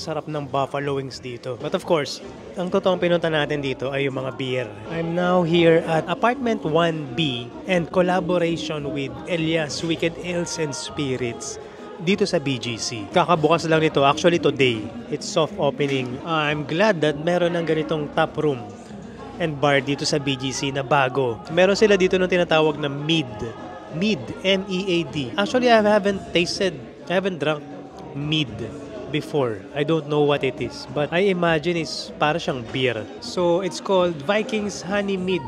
sarap ng buffalo wings dito. But of course, ang totoong pinunta natin dito ay yung mga beer. I'm now here at Apartment 1B and collaboration with Elias Wicked Ales and Spirits dito sa BGC. Kakabukas lang nito, actually today. It's soft opening. I'm glad that meron ng ganitong tap room and bar dito sa BGC na bago. Meron sila dito ng tinatawag na Mead. Mead, M-E-A-D. Actually, I haven't drunk Mead before. I don't know what it is. But I imagine it's para siyang beer. So, it's called Vikings Honey Mead.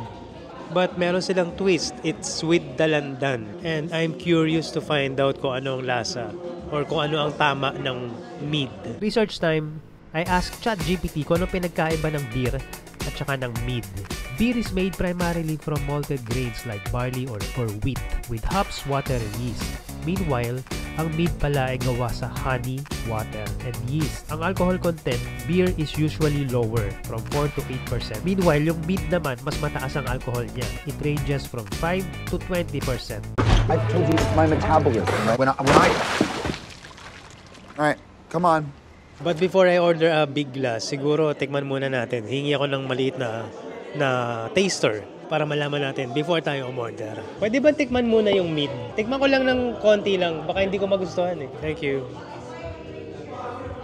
But meron silang twist. It's with dalandan. And I'm curious to find out kung ano ang lasa or kung ano ang tama ng mead. Research time. I asked ChatGPT kung ano pinagkaiba ng beer at saka ng mead. Beer is made primarily from malted grains like barley or wheat with hops, water, and yeast. Meanwhile, ang mead pala ay gawa sa honey, water, and yeast. Ang alcohol content, beer is usually lower from 4 to 8%. Meanwhile, yung mead naman, mas mataas ang alcohol niya. It ranges from 5 to 20%. I told you it's my metabolism. When I... Alright, come on. But before I order a big glass, siguro tikman muna natin. Hingi ako ng maliit na taster para malaman natin before tayo umorder. Pwede ba tikman muna yung mead? Tikman ko lang ng konti lang. Baka hindi ko magustuhan eh. Thank you.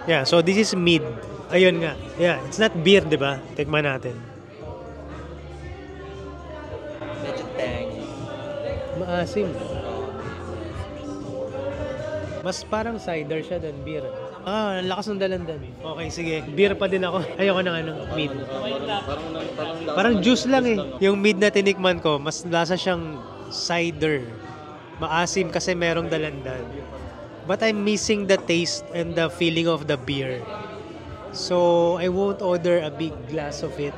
Yeah, so this is mead. Ayun nga. Yeah, it's not beer, di ba? Tikman natin. Medyo tangy. Maasim. Mas parang cider siya than beer. Ang lakas ng dalandan. Okay, sige. Beer pa din ako. Ayoko ng mead. Parang juice lang eh. Yung mead na tinikman ko, mas lasa siyang cider. Maasim kasi merong dalandan. But I'm missing the taste and the feeling of the beer. So, I won't order a big glass of it.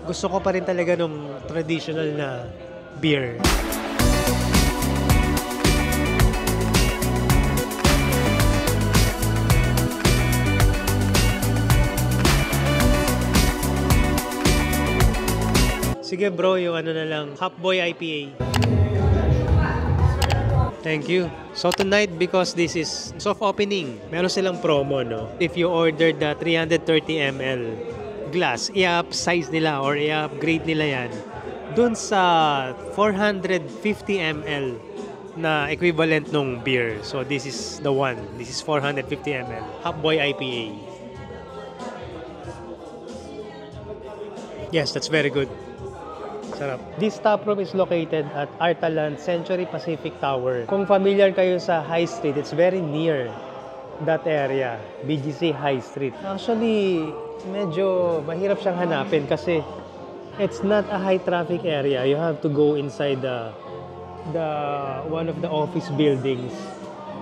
Gusto ko pa rin talaga nung traditional na beer. Sige bro, yung ano na lang, Hopboy IPA. Thank you. So tonight, because this is soft opening, meron silang promo, no? If you order the 330 ml glass, i-upsize nila or i-upgrade nila yan dun sa 450 ml na equivalent nung beer. So this is the one. This is 450 ml. Hopboy IPA. Yes, that's very good. Sarap. This tap room is located at Artaland Century Pacific Tower. Kung familiar kayo sa High Street, it's very near that area, BGC High Street. Actually, medyo mahirap siyang hanapin kasi it's not a high traffic area. You have to go inside the one of the office buildings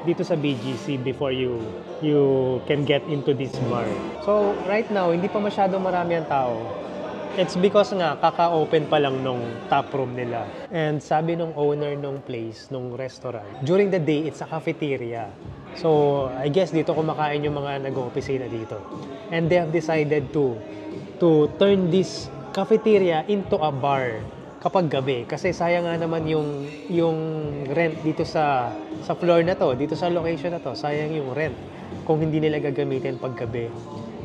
dito sa BGC before you can get into this bar. So, right now, hindi pa masyadong marami ang tao. It's because nga, kaka-open pa lang nung tap room nila. And sabi nung owner nung place, nung restaurant, during the day, it's a cafeteria. So, I guess dito kumakain yung mga nag-opisina dito. And they have decided to turn this cafeteria into a bar kapag gabi. Kasi sayang nga naman yung rent dito sa floor na to, dito sa location na to. Sayang yung rent kung hindi nila gagamitin pag gabi.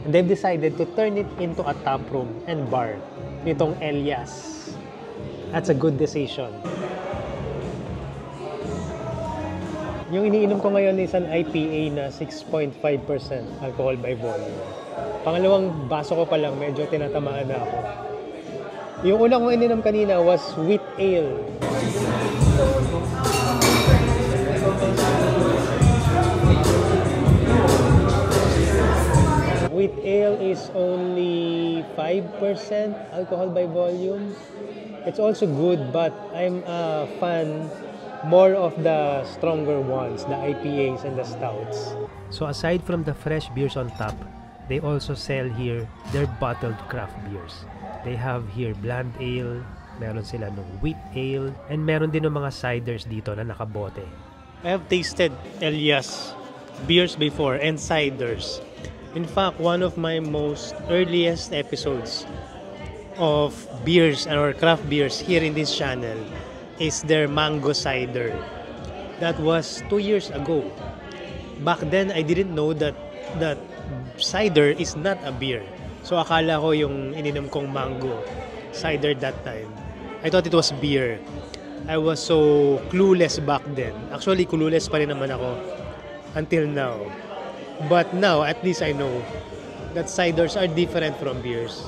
And they've decided to turn it into a tap room and bar nitong Elias. That's a good decision. Yung iniinom ko ngayon is an IPA na 6.5% alcohol by volume. Pangalawang baso ko pa lang, medyo tinatamaan na ako. Yung unang kong ininom kanina was wheat ale. Wheat ale is only 5% alcohol by volume. It's also good, but I'm a fan more of the stronger ones, the IPAs and the stouts. So aside from the fresh beers on tap, they also sell here their bottled craft beers. They have here blonde ale, meron sila ng wheat ale, and meron din ng mga ciders dito na nakabote. I have tasted Elias beers before and ciders. In fact, one of my most earliest episodes of beers or craft beers here in this channel is their mango cider. That was 2 years ago. Back then, I didn't know that that cider is not a beer. So akala ko yung ininom kong mango cider that time, I thought it was beer. I was so clueless back then. Actually, clueless pa rin naman ako until now. But now, at least I know that ciders are different from beers.